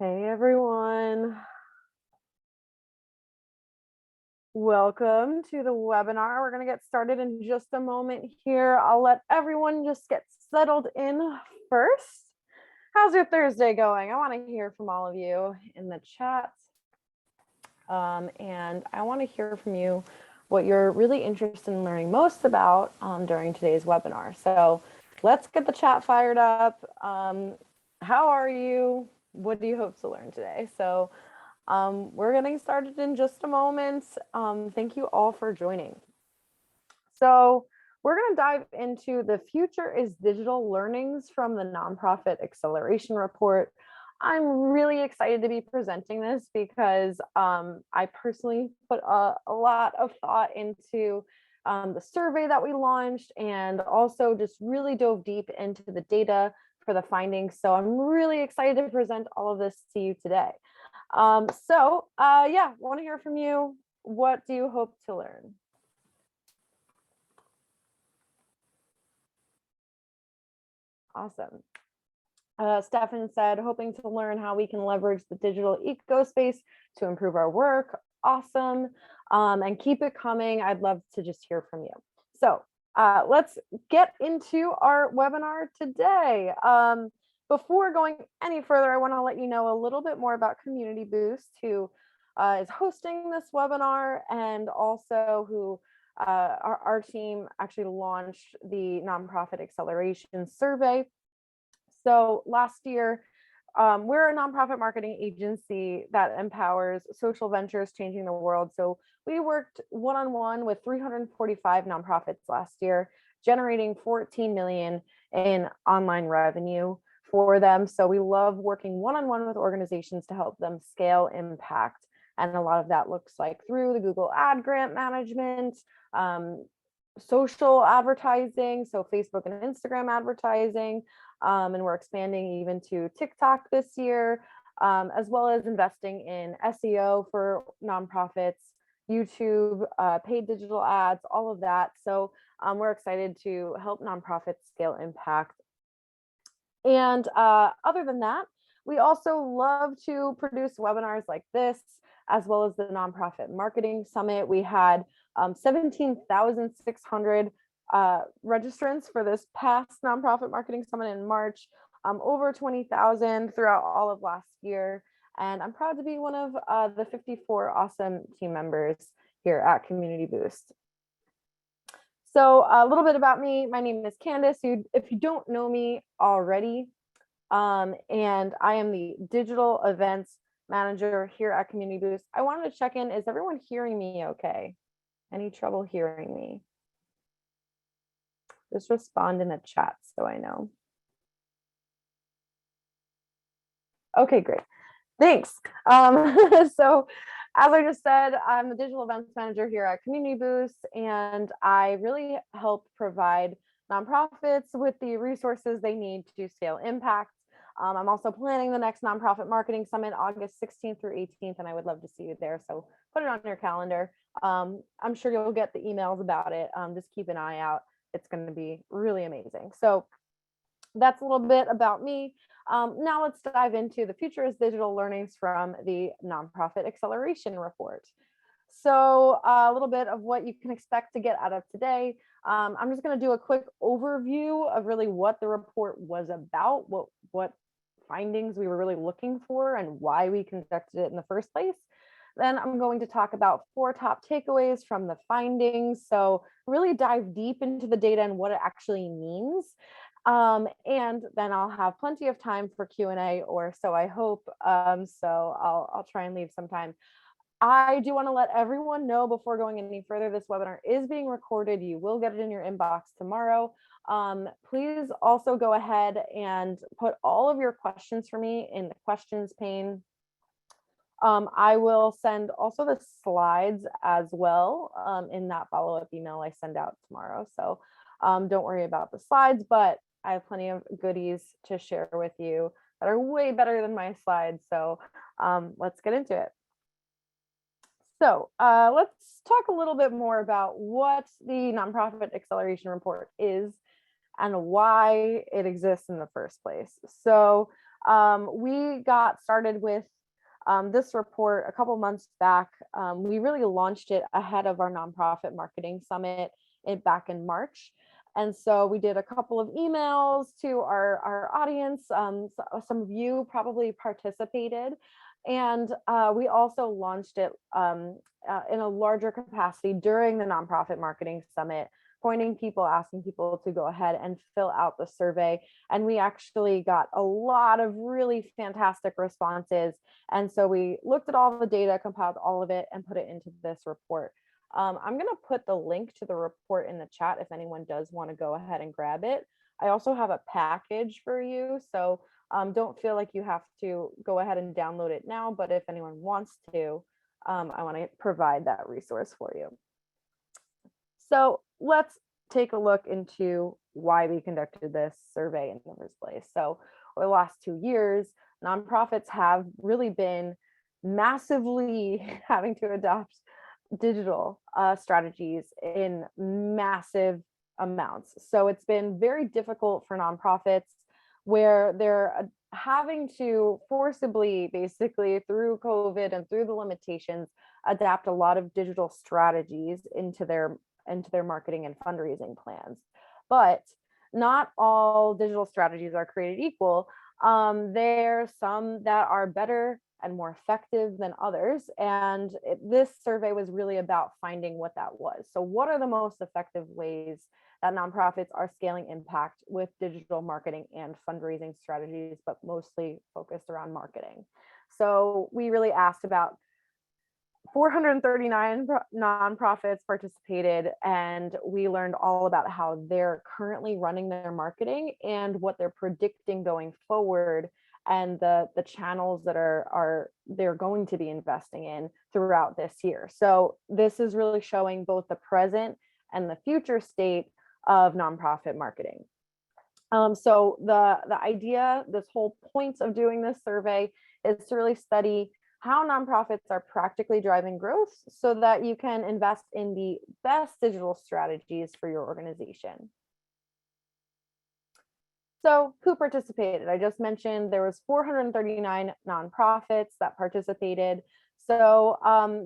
Hey everyone, welcome to the webinar. We're going to get started in just a moment here. I'll let everyone just get settled in first. How's your Thursday going? I want to hear from all of you in the chat. And I want to hear from you what you're really interested in learning most about during today's webinar. So let's get the chat fired up. How are you? What do you hope to learn today? So we're getting started in just a moment. Thank you all for joining. So we're going to dive into the future is digital learnings from the Nonprofit Acceleration Report. I'm really excited to be presenting this because I personally put a lot of thought into the survey that we launched and also just really dove deep into the data for the findings. So I'm really excited to present all of this to you today. Yeah, want to hear from you. What do you hope to learn? Awesome. Stefan said, hoping to learn how we can leverage the digital eco space to improve our work. Awesome. And keep it coming. I'd love to just hear from you. So let's get into our webinar today. Before going any further, I want to let you know a little bit more about Community Boost, who is hosting this webinar, and also who our team actually launched the Nonprofit Acceleration Survey. So last year, we're a nonprofit marketing agency that empowers social ventures changing the world. So we worked one-on-one with 345 nonprofits last year, generating 14 million in online revenue for them. So we love working one-on-one with organizations to help them scale impact. And a lot of that looks like through the Google Ad Grant Management, social advertising, so Facebook and Instagram advertising, and we're expanding even to TikTok this year, as well as investing in SEO for nonprofits, YouTube, paid digital ads, all of that. So we're excited to help nonprofits scale impact. And other than that, we also love to produce webinars like this, as well as the Nonprofit Marketing Summit. We had 17,600 registrants for this past Nonprofit Marketing Summit in March, over 20,000 throughout all of last year. And I'm proud to be one of the 54 awesome team members here at Community Boost. So a little bit about me. My name is Candice. If you don't know me already, and I am the digital events manager here at Community Boost. I wanted to check in. Is everyone hearing me okay? Any trouble hearing me? Just respond in the chat so I know. Okay, great. Thanks. So as I just said, I'm the digital events manager here at Community Boost, and I really help provide nonprofits with the resources they need to scale impact. I'm also planning the next Nonprofit Marketing Summit, August 16th through 18th, and I would love to see you there. So put it on your calendar. I'm sure you'll get the emails about it. Just keep an eye out. It's going to be really amazing. So that's a little bit about me. Now let's dive into the future is digital learnings from the Nonprofit Acceleration Report. So a little bit of what you can expect to get out of today. I'm just going to do a quick overview of really what the report was about, what findings we were really looking for, and why we conducted it in the first place. Then I'm going to talk about 4 top takeaways from the findings. So really dive deep into the data and what it actually means. And then I'll have plenty of time for Q&A, or so I hope. So I'll try and leave some time. I do want to let everyone know before going any further, this webinar is being recorded. You will get it in your inbox tomorrow. Please also go ahead and put all of your questions for me in the questions pane. I will send also the slides as well in that follow-up email I send out tomorrow. So don't worry about the slides, but I have plenty of goodies to share with you that are way better than my slides. So let's get into it. So let's talk a little bit more about what the Nonprofit Acceleration Report is and why it exists in the first place. So We got started with this report a couple months back. We really launched it ahead of our nonprofit marketing summit back in March. And so we did a couple of emails to our audience. Some of you probably participated. And we also launched it in a larger capacity during the nonprofit marketing summit, asking people to go ahead and fill out the survey. And we actually got a lot of really fantastic responses. And so we looked at all the data, compiled all of it, and put it into this report. I'm going to put the link to the report in the chat if anyone does want to go ahead and grab it. I also have a package for you, so don't feel like you have to go ahead and download it now, but if anyone wants to, I want to provide that resource for you. So let's take a look into why we conducted this survey in the first place. So over the last 2 years, nonprofits have really been massively having to adopt digital strategies in massive amounts. So it's been very difficult for nonprofits where they're having to forcibly, basically through COVID and through the limitations, adapt a lot of digital strategies into their marketing and fundraising plans. But not all digital strategies are created equal. There's some that are better and more effective than others. And this survey was really about finding what that was. So what are the most effective ways that nonprofits are scaling impact with digital marketing and fundraising strategies, but mostly focused around marketing? So we really asked about 439 nonprofits participated, and we learned all about how they're currently running their marketing and what they're predicting going forward, and the channels that they're going to be investing in throughout this year. So this is really showing both the present and the future state of nonprofit marketing. So the idea, this whole point of doing this survey is to really study how nonprofits are practically driving growth so that you can invest in the best digital strategies for your organization. So who participated? I just mentioned there was 439 nonprofits that participated. So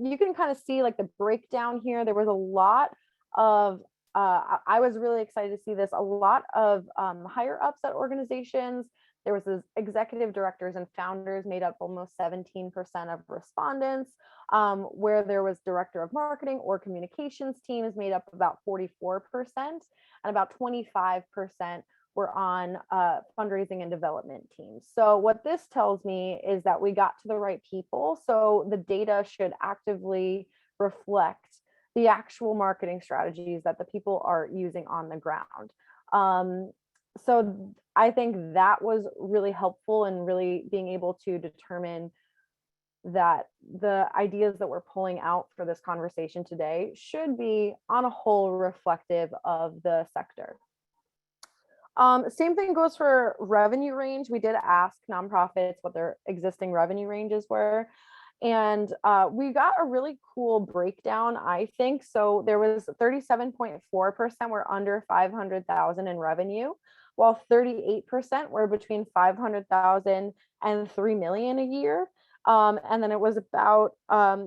you can kind of see like the breakdown here. There was a lot of, I was really excited to see this, a lot of higher ups at organizations. There was this executive directors and founders made up almost 17% of respondents, where there was director of marketing or communications teams made up about 44%, and about 25% were on fundraising and development teams. So what this tells me is that we got to the right people. So the data should actively reflect the actual marketing strategies that the people are using on the ground. So I think that was really helpful in really being able to determine that the ideas that we're pulling out for this conversation today should be on a whole reflective of the sector. Same thing goes for revenue range. We did ask nonprofits what their existing revenue ranges were. And we got a really cool breakdown, I think. So there was 37.4% were under 500,000 in revenue, while 38% were between 500,000 and 3 million a year. And then it was about,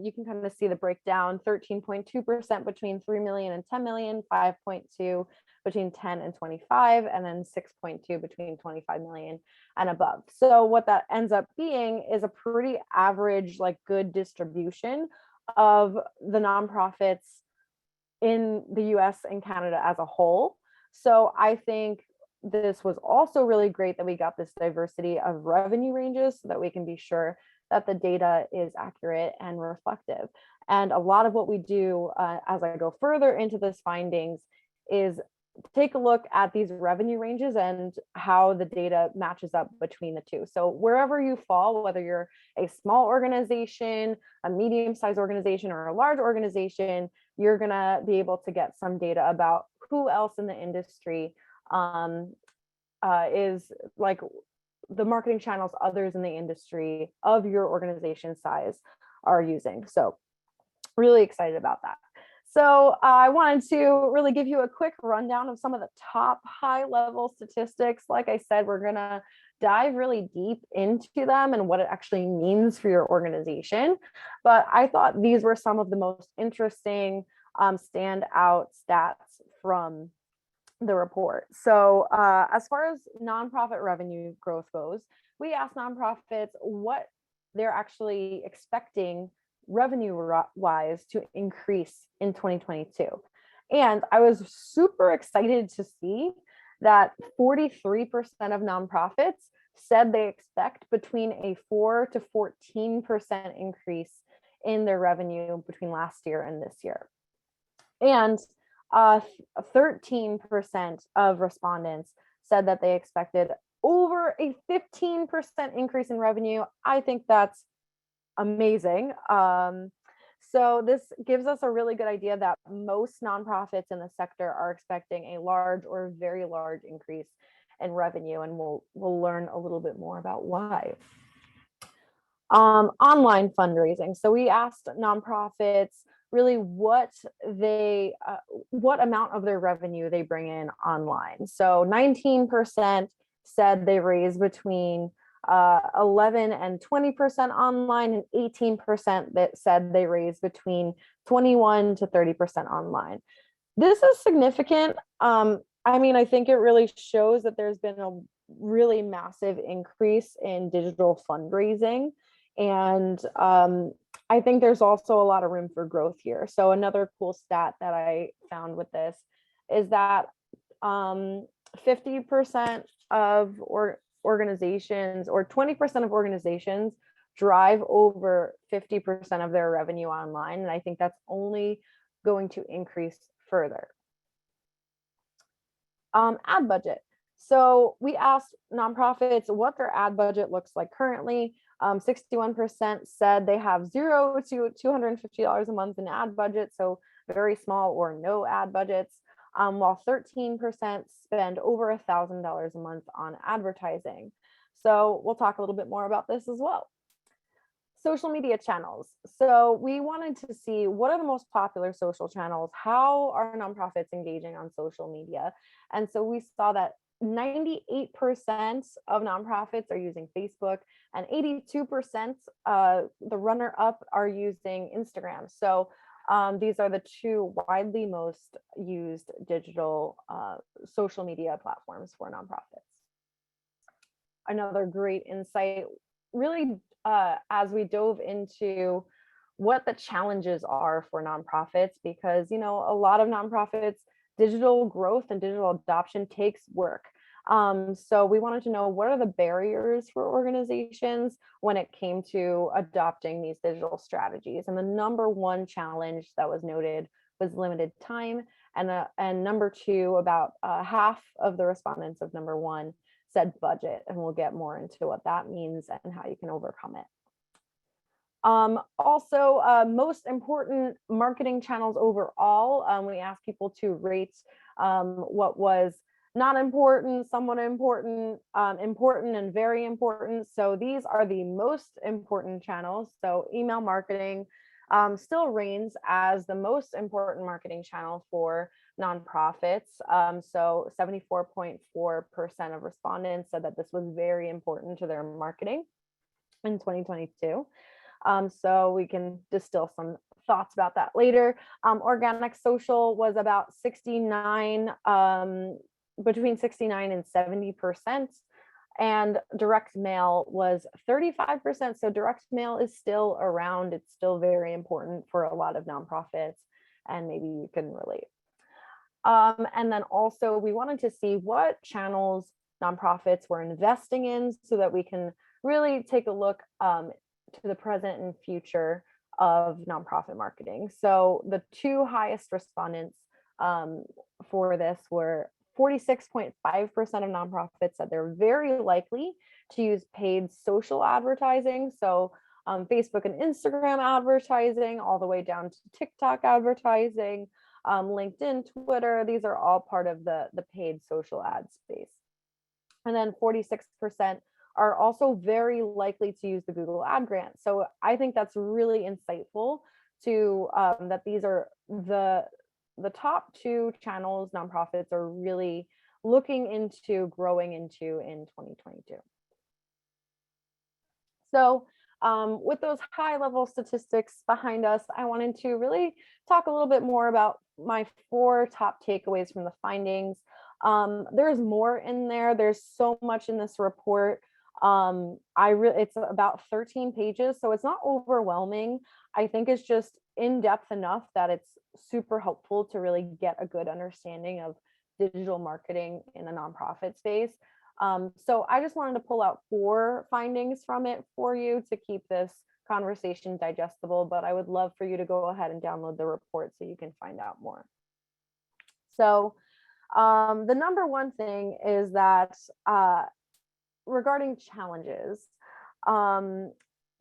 you can kind of see the breakdown, 13.2% between 3 million and 10 million, 5.2 between 10 and 25, and then 6.2 between 25 million and above. So what that ends up being is a pretty average, like good distribution of the nonprofits in the US and Canada as a whole. So I think this was also really great that we got this diversity of revenue ranges so that we can be sure that the data is accurate and reflective. And a lot of what we do as I go further into this findings is take a look at these revenue ranges and how the data matches up between the two. So wherever you fall, whether you're a small organization, a medium-sized organization, or a large organization, you're gonna be able to get some data about who else in the industry is like the marketing channels others in the industry of your organization size are using. So really excited about that. So I wanted to really give you a quick rundown of some of the top high level statistics. Like I said, we're gonna dive really deep into them and what it actually means for your organization. But I thought these were some of the most interesting standout stats from the report. So as far as nonprofit revenue growth goes, we asked nonprofits what they're actually expecting revenue wise to increase in 2022. And I was super excited to see that 43% of nonprofits said they expect between a 4 to 14% increase in their revenue between last year and this year. And 13% of respondents said that they expected over a 15% increase in revenue. I think that's amazing. So this gives us a really good idea that most nonprofits in the sector are expecting a large or very large increase in revenue, and we'll learn a little bit more about why. Online fundraising. So we asked nonprofits really what amount of their revenue they bring in online. So 19% said they raise between 11 and 20% online, and 18% that said they raise between 21 to 30% online. This is significant. I mean, I think it really shows that there's been a really massive increase in digital fundraising. And I think there's also a lot of room for growth here. So another cool stat that I found with this is that 50% of organizations, or 20% of organizations, drive over 50% of their revenue online. And I think that's only going to increase further. Ad budget. So we asked nonprofits what their ad budget looks like currently. 61% said they have $0 to $250 a month in ad budget, so very small or no ad budgets, while 13% spend over $1,000 a month on advertising. So we'll talk a little bit more about this as well. Social media channels. So we wanted to see what are the most popular social channels, how are nonprofits engaging on social media? And so we saw that 98% of nonprofits are using Facebook, and 82%, the runner-up, are using Instagram. So these are the two widely most used digital social media platforms for nonprofits. Another great insight, really, as we dove into what the challenges are for nonprofits, because, you know, a lot of nonprofits, digital growth and digital adoption takes work. So we wanted to know what are the barriers for organizations when it came to adopting these digital strategies. And the number one challenge that was noted was limited time. And number two, about half of the respondents of number one said budget. And we'll get more into what that means and how you can overcome it. Also, most important marketing channels overall. We asked people to rate what was not important, somewhat important, important, and very important. So these are the most important channels. So email marketing still reigns as the most important marketing channel for nonprofits. So 74.4% of respondents said that this was very important to their marketing in 2022. So we can distill some thoughts about that later. Organic social was about 69, between 69 and 70%. And direct mail was 35%. So direct mail is still around. It's still very important for a lot of nonprofits, and maybe you can relate. And then also we wanted to see what channels nonprofits were investing in so that we can really take a look to the present and future of nonprofit marketing. So the two highest respondents for this were 46.5% of nonprofits said they're very likely to use paid social advertising. So Facebook and Instagram advertising, all the way down to TikTok advertising, LinkedIn, Twitter. These are all part of the paid social ad space. And then 46% are also very likely to use the Google ad grant. So I think that's really insightful to that these are the top two channels nonprofits are really looking into growing into in 2022. So with those high level statistics behind us, I wanted to really talk a little bit more about my 4 top takeaways from the findings. There's more in there. There's so much in this report. It's about 13 pages, so it's not overwhelming. I think it's just in depth enough that it's super helpful to really get a good understanding of digital marketing in the nonprofit space. So I just wanted to pull out 4 findings from it for you to keep this conversation digestible, but I would love for you to go ahead and download the report so you can find out more. So the number one thing is that regarding challenges,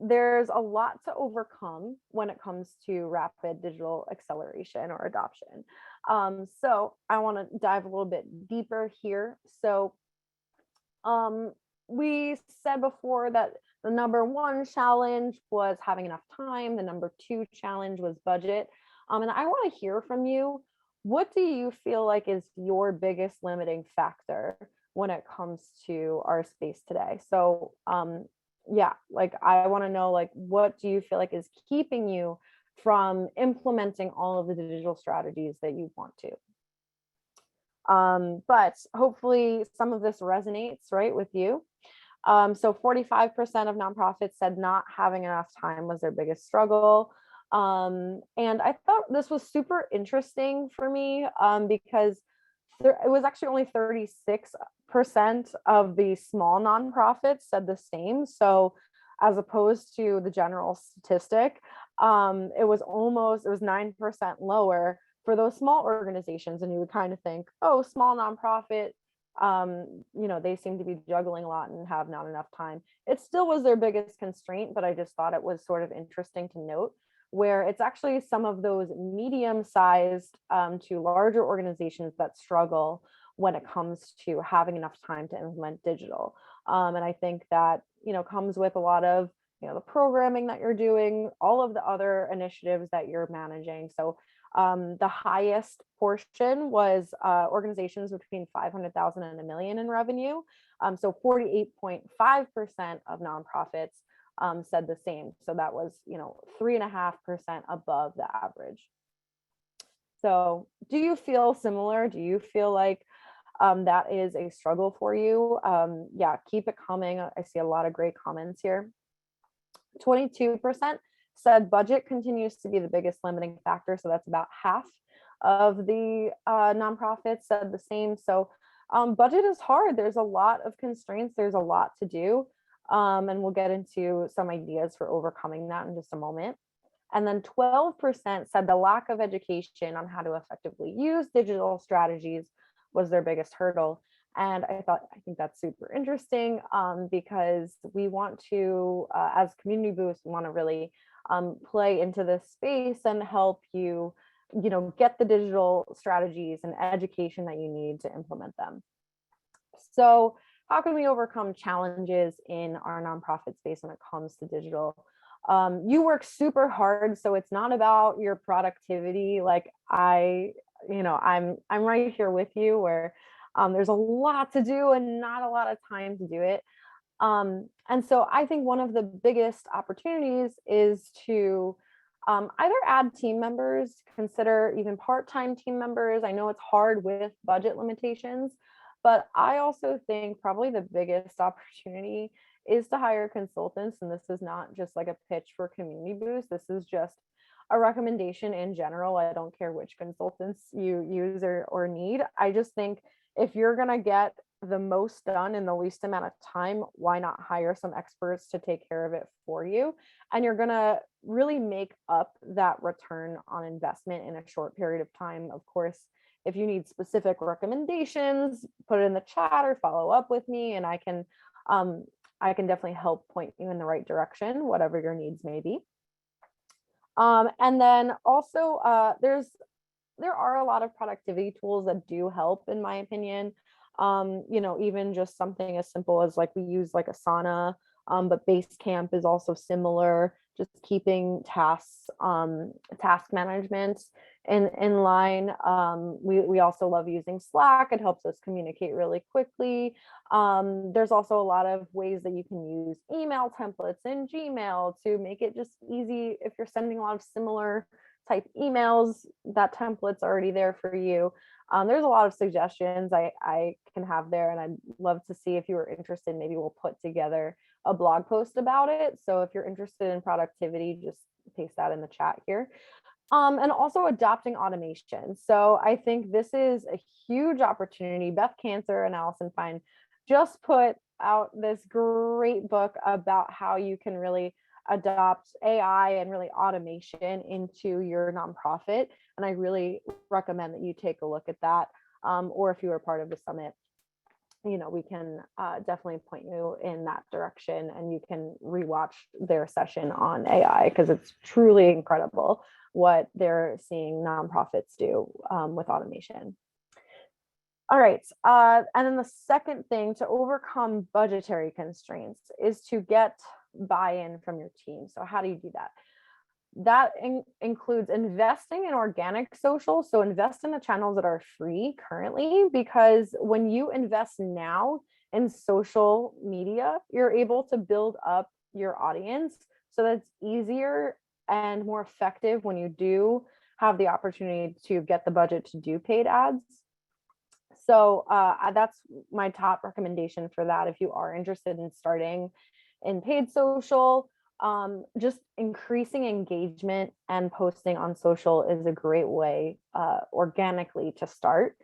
there's a lot to overcome when it comes to rapid digital acceleration or adoption. So I want to dive a little bit deeper here. So we said before that the number 1 challenge was having enough time. The number 2 challenge was budget. And I want to hear from you. What do you feel like is your biggest limiting factor when it comes to our space today? So yeah, like I want to know, like, what do you feel like is keeping you from implementing all of the digital strategies that you want to? But hopefully some of this resonates, right, with you. So 45% of nonprofits said not having enough time was their biggest struggle. And I thought this was super interesting for me because it was actually only 36% of the small nonprofits said the same. So as opposed to the general statistic, it was 9% lower for those small organizations. And you would kind of think, oh, small nonprofit, they seem to be juggling a lot and have not enough time. It still was their biggest constraint, but I just thought it was sort of interesting to note where it's actually some of those medium-sized to larger organizations that struggle when it comes to having enough time to implement digital. And I think that, comes with a lot of, the programming that you're doing, all of the other initiatives that you're managing. So the highest portion was organizations between 500,000 and $1 million in revenue. So 48.5% of nonprofits said the same. So that was, 3.5% above the average. So do you feel similar? Do you feel like that is a struggle for you? Yeah, keep it coming. I see a lot of great comments here. 22% said budget continues to be the biggest limiting factor. So that's about half of the nonprofits said the same. So budget is hard. There's a lot of constraints. There's a lot to do. And we'll get into some ideas for overcoming that in just a moment. And then 12% said the lack of education on how to effectively use digital strategies was their biggest hurdle. And I think that's super interesting because we want to, as Community Boost, we want to really play into this space and help you, get the digital strategies and education that you need to implement them. So how can we overcome challenges in our nonprofit space when it comes to digital? You work super hard, so it's not about your productivity. Like I'm right here with you where there's a lot to do and not a lot of time to do it. And so I think one of the biggest opportunities is to either add team members, consider even part-time team members. I know it's hard with budget limitations, but I also think probably the biggest opportunity is to hire consultants. And this is not just like a pitch for Community Boost. This is just a recommendation in general. I don't care which consultants you use or need. I just think if you're going to get the most done in the least amount of time, why not hire some experts to take care of it for you? And you're going to really make up that return on investment in a short period of time. Of course, if you need specific recommendations, put it in the chat or follow up with me, and I can definitely help point you in the right direction, whatever your needs may be. And then also there are a lot of productivity tools that do help, in my opinion. Even just something as simple as like we use like Asana, but Basecamp is also similar, just keeping tasks, task management in line. We also love using Slack. It helps us communicate really quickly. There's also a lot of ways that you can use email templates in Gmail to make it just easy. If you're sending a lot of similar type emails, that template's already there for you. There's a lot of suggestions I can have there, and I'd love to see if you were interested. Maybe we'll put together a blog post about it. So if you're interested in productivity, just paste that in the chat here. And also adopting automation. So I think this is a huge opportunity. Beth Cancer and Allison Fine just put out this great book about how you can really adopt AI and really automation into your nonprofit. And I really recommend that you take a look at that. Or if you are part of the summit, we can definitely point you in that direction, and you can rewatch their session on AI because it's truly incredible what they're seeing nonprofits do with automation. All right. And then the second thing to overcome budgetary constraints is to get buy-in from your team. So how do you do that? That includes investing in organic social. So invest in the channels that are free currently, because when you invest now in social media, you're able to build up your audience. So that's easier and more effective when you do have the opportunity to get the budget to do paid ads. So that's my top recommendation for that. If you are interested in starting in paid social, just increasing engagement and posting on social is a great way organically to start.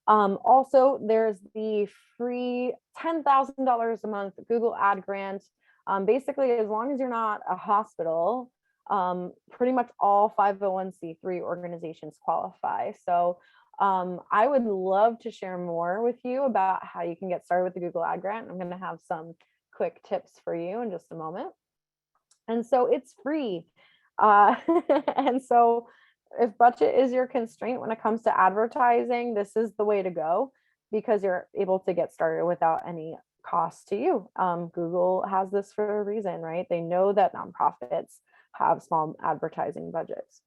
Also, there's the free $10,000 a month Google ad grant. Basically, as long as you're not a hospital, pretty much all 501c3 organizations qualify. So I would love to share more with you about how you can get started with the Google ad grant. I'm going to have some quick tips for you in just a moment. And so it's free. And so if budget is your constraint when it comes to advertising, this is the way to go, because you're able to get started without any cost to you. Google has this for a reason, right? They know that nonprofits have small advertising budgets.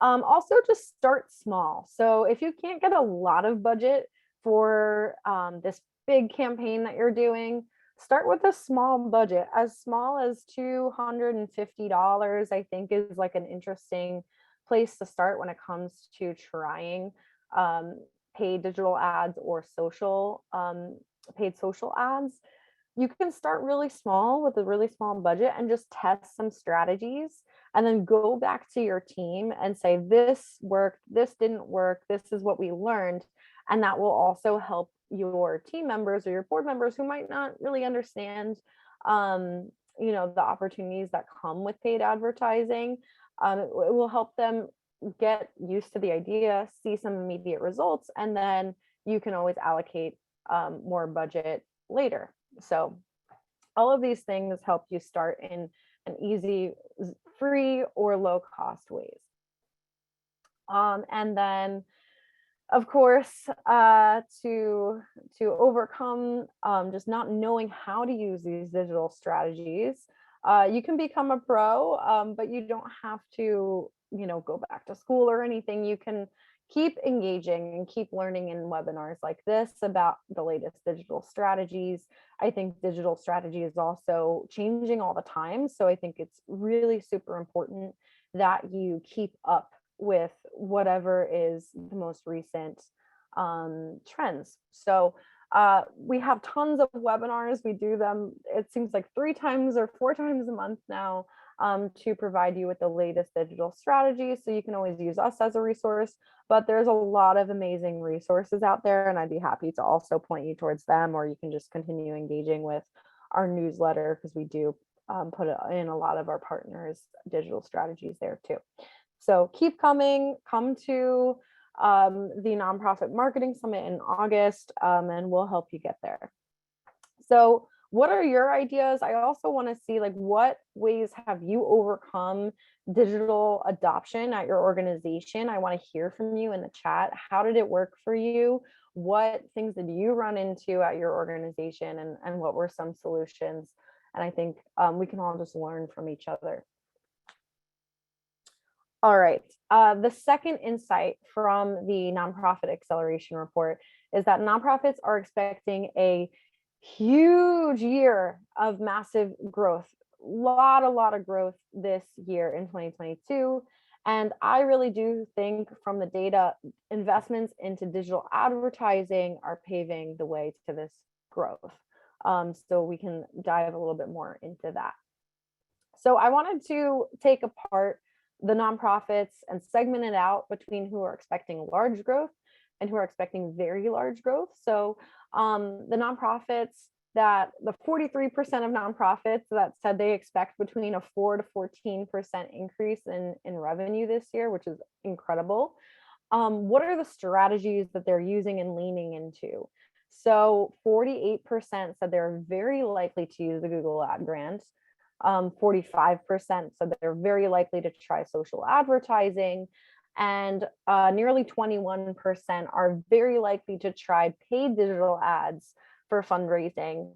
Also, just start small. So if you can't get a lot of budget for this big campaign that you're doing, start with a small budget. As small as $250, I think, is like an interesting place to start when it comes to trying paid digital ads or social paid social ads. You can start really small with a really small budget and just test some strategies, and then go back to your team and say, this worked, this didn't work, this is what we learned. And that will also help your team members or your board members who might not really understand the opportunities that come with paid advertising. It will help them get used to the idea, see some immediate results, and then you can always allocate more budget later. So all of these things help you start in an easy, free, or low cost ways. And then, of course, to overcome just not knowing how to use these digital strategies, you can become a pro, but you don't have to, go back to school or anything. You can keep engaging and keep learning in webinars like this about the latest digital strategies. I think digital strategy is also changing all the time. So I think it's really super important that you keep up with whatever is the most recent trends. So we have tons of webinars. We do them, it seems like 3 times or 4 times a month now, to provide you with the latest digital strategies. So you can always use us as a resource, but there's a lot of amazing resources out there, and I'd be happy to also point you towards them, or you can just continue engaging with our newsletter, because we do put in a lot of our partners' digital strategies there too. So keep coming, come to the Nonprofit Marketing Summit in August, and we'll help you get there. So what are your ideas? I also want to see, like, what ways have you overcome digital adoption at your organization? I want to hear from you in the chat. How did it work for you? What things did you run into at your organization, and what were some solutions? And I think we can all just learn from each other. All right. The second insight from the Nonprofit Acceleration Report is that nonprofits are expecting a huge year of massive growth. A lot of growth this year in 2022. And I really do think from the data, investments into digital advertising are paving the way to this growth. So we can dive a little bit more into that. So I wanted to take apart the nonprofits and segment it out between who are expecting large growth and who are expecting very large growth. So the nonprofits that the 43% of nonprofits that said they expect between a 4 to 14% increase in revenue this year, which is incredible. What are the strategies that they're using and leaning into? So 48% said they're very likely to use the Google Ad Grant. 45% said they're very likely to try social advertising, and nearly 21% are very likely to try paid digital ads for fundraising,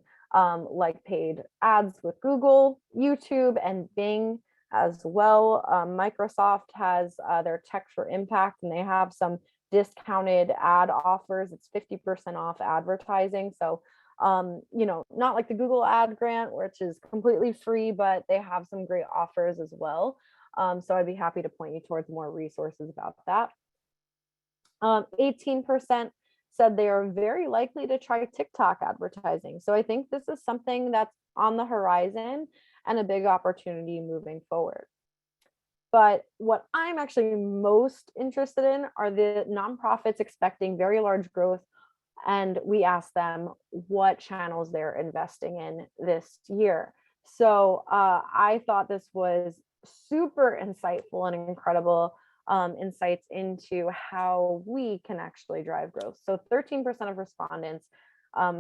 like paid ads with Google, YouTube, and Bing as well. Microsoft has their Tech for Impact, and they have some discounted ad offers. It's 50% off advertising. So not like the Google Ad Grant, which is completely free, but they have some great offers as well. So I'd be happy to point you towards more resources about that. 18% said they are very likely to try TikTok advertising. So I think this is something that's on the horizon and a big opportunity moving forward. But what I'm actually most interested in are the nonprofits expecting very large growth, and we asked them what channels they're investing in this year. So I thought this was super insightful and incredible insights into how we can actually drive growth. So 13% of respondents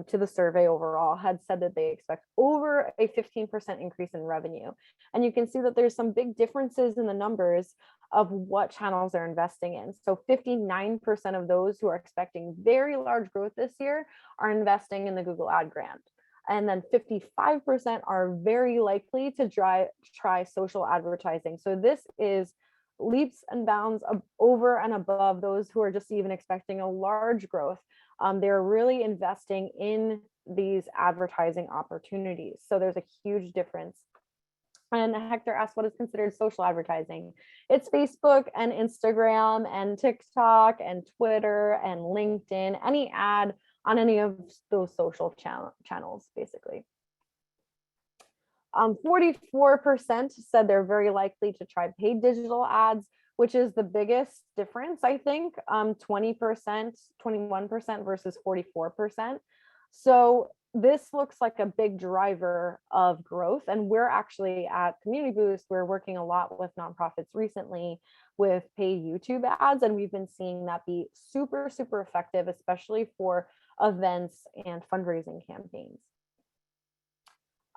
to the survey overall had said that they expect over a 15% increase in revenue. And you can see that there's some big differences in the numbers of what channels they're investing in. So 59% of those who are expecting very large growth this year are investing in the Google Ad Grant. And then 55% are very likely to try social advertising. So this is leaps and bounds over and above those who are just even expecting a large growth. They're really investing in these advertising opportunities. So there's a huge difference. And Hector asked, what is considered social advertising? It's Facebook and Instagram and TikTok and Twitter and LinkedIn, any ad on any of those social channels, basically. 44% said they're very likely to try paid digital ads, which is the biggest difference, I think, 20%, 21% versus 44%. So this looks like a big driver of growth. And we're actually at Community Boost, we're working a lot with nonprofits recently with paid YouTube ads. And we've been seeing that be super, super effective, especially for events and fundraising campaigns.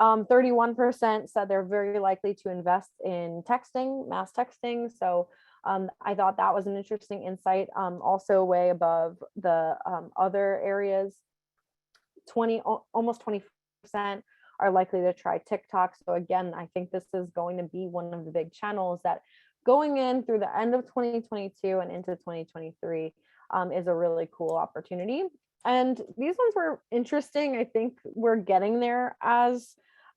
31% said they're very likely to invest in texting, mass texting. So I thought that was an interesting insight, also way above the other areas. Almost 20% are likely to try TikTok. So again, I think this is going to be one of the big channels that going in through the end of 2022 and into 2023 is a really cool opportunity. And these ones were interesting. I think we're getting there as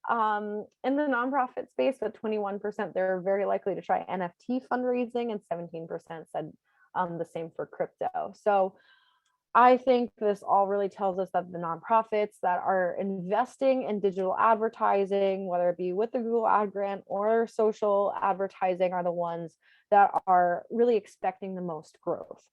in the nonprofit space, but 21% they're very likely to try NFT fundraising, and 17% said the same for crypto. So I think this all really tells us that the nonprofits that are investing in digital advertising, whether it be with the Google Ad Grant or social advertising, are the ones that are really expecting the most growth.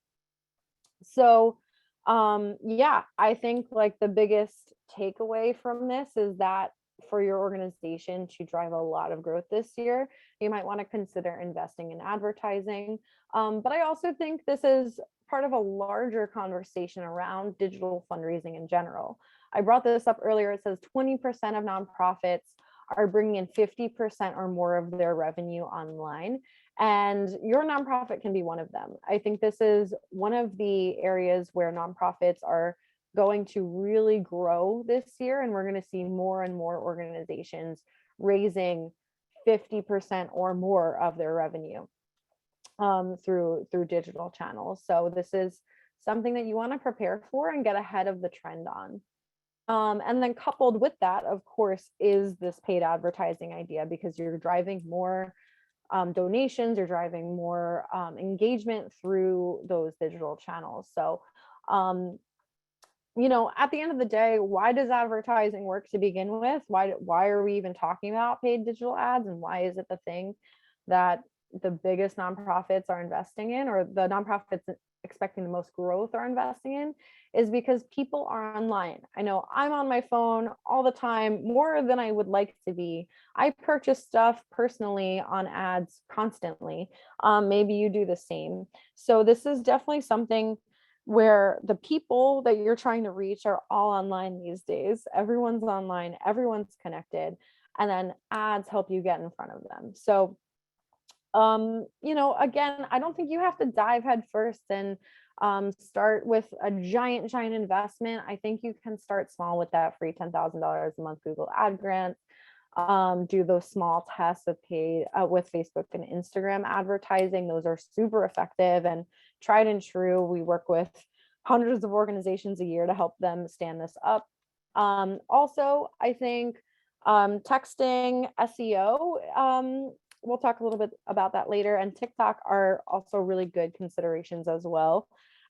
So yeah, I think like the biggest takeaway from this is that for your organization to drive a lot of growth this year, you might want to consider investing in advertising. But I also think this is part of a larger conversation around digital fundraising in general. I brought this up earlier. It says 20% of nonprofits are bringing in 50% or more of their revenue online, and your nonprofit can be one of them. I think this is one of the areas where nonprofits are going to really grow this year, and we're going to see more and more organizations raising 50% or more of their revenue. through digital channels. So this is something that you want to prepare for and get ahead of the trend on. And then coupled with that, of course, is this paid advertising idea, because you're driving more donations, you're driving more engagement through those digital channels. So, at the end of the day, why does advertising work to begin with? Why are we even talking about paid digital ads, and why is it the thing that the biggest nonprofits are investing in, or the nonprofits expecting the most growth are investing in? Is because people are online. I know I'm on my phone all the time, more than I would like to be. I purchase stuff personally on ads constantly. Maybe you do the same. So this is definitely something where the people that you're trying to reach are all online these days. Everyone's online, everyone's connected, and then ads help you get in front of them. So, again, I don't think you have to dive head first and start with a giant investment. I think you can start small with that free $10,000 a month Google ad grant. Do those small tests with paid with Facebook and Instagram advertising. Those are super effective and tried and true. We work with hundreds of organizations a year to help them stand this up. Also, I think texting, SEO, we'll talk a little bit about that later, and TikTok are also really good considerations as well,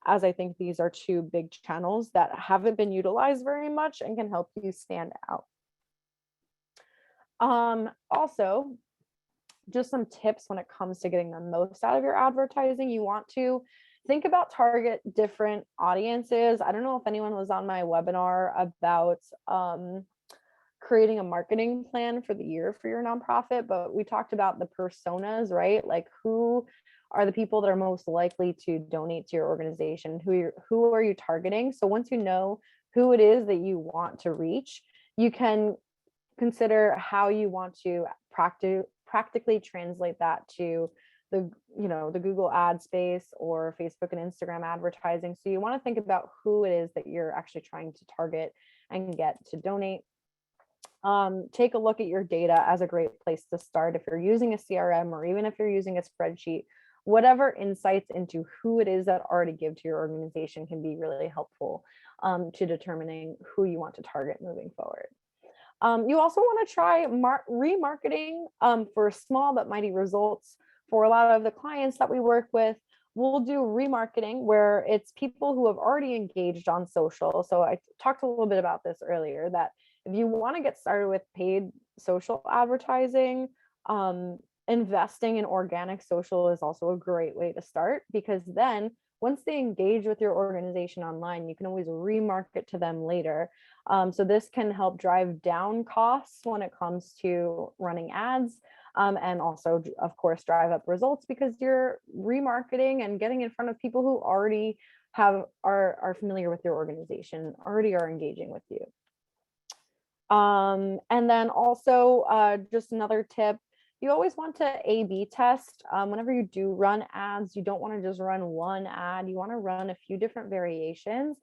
as I think these are two big channels that haven't been utilized very much and can help you stand out. Also, just some tips when it comes to getting the most out of your advertising. You want to think about target different audiences. I don't know if anyone was on my webinar about creating a marketing plan for the year for your nonprofit, but we talked about the personas, right? Like, who are the people that are most likely to donate to your organization? Who are you targeting? So once you know who it is that you want to reach, you can consider how you want to practically translate that to the Google ad space or Facebook and Instagram advertising. So you want to think about who it is that you're actually trying to target and get to donate. Take a look at your data as a great place to start. If you're using a CRM, or even if you're using a spreadsheet, whatever insights into who it is that already give to your organization can be really helpful to determining who you want to target moving forward. You also want to try remarketing for small but mighty results. For a lot of the clients that we work with, we'll do remarketing where it's people who have already engaged on social. So I talked a little bit about this earlier, that if you want to get started with paid social advertising, investing in organic social is also a great way to start, because then once they engage with your organization online, you can always remarket to them later. So this can help drive down costs when it comes to running ads, and also, of course, drive up results, because you're remarketing and getting in front of people who already are familiar with your organization, already are engaging with you. And then also, just another tip, you always want to A/B test. Whenever you do run ads, you don't want to just run one ad. You want to run a few different variations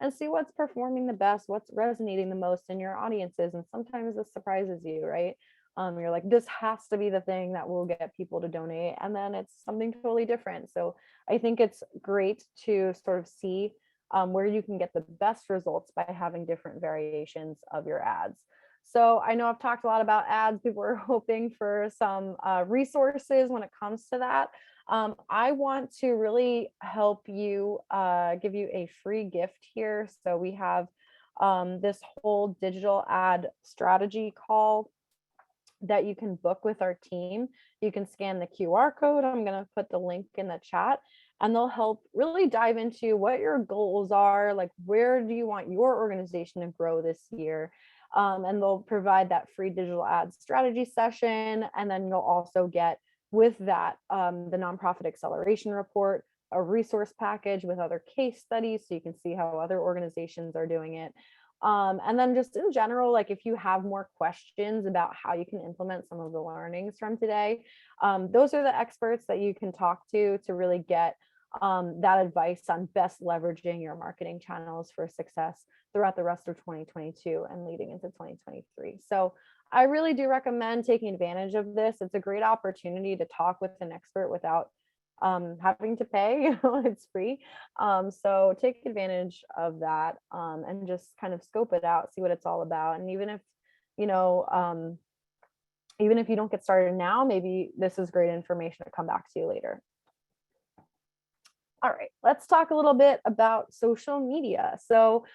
and see what's performing the best, what's resonating the most in your audiences. And sometimes this surprises you, right? You're like, this has to be the thing that will get people to donate. And then it's something totally different. So I think it's great to sort of see where you can get the best results by having different variations of your ads. So I know I've talked a lot about ads. People are hoping for some resources when it comes to that. I want to really help you, give you a free gift here. So we have this whole digital ad strategy call that you can book with our team. You can scan the QR code. I'm going to put the link in the chat, and they'll help really dive into what your goals are, like where do you want your organization to grow this year. And they'll provide that free digital ad strategy session. And then you'll also get with that the nonprofit acceleration report, a resource package with other case studies so you can see how other organizations are doing it. And then just in general, like if you have more questions about how you can implement some of the learnings from today, those are the experts that you can talk to really get that advice on best leveraging your marketing channels for success throughout the rest of 2022 and leading into 2023. So I really do recommend taking advantage of this. It's a great opportunity to talk with an expert without having to pay. It's free. So take advantage of that, and just kind of scope it out, see what it's all about. And you know, um, even if you don't get started now, maybe this is great information to come back to you later. All right, let's talk a little bit about social media. So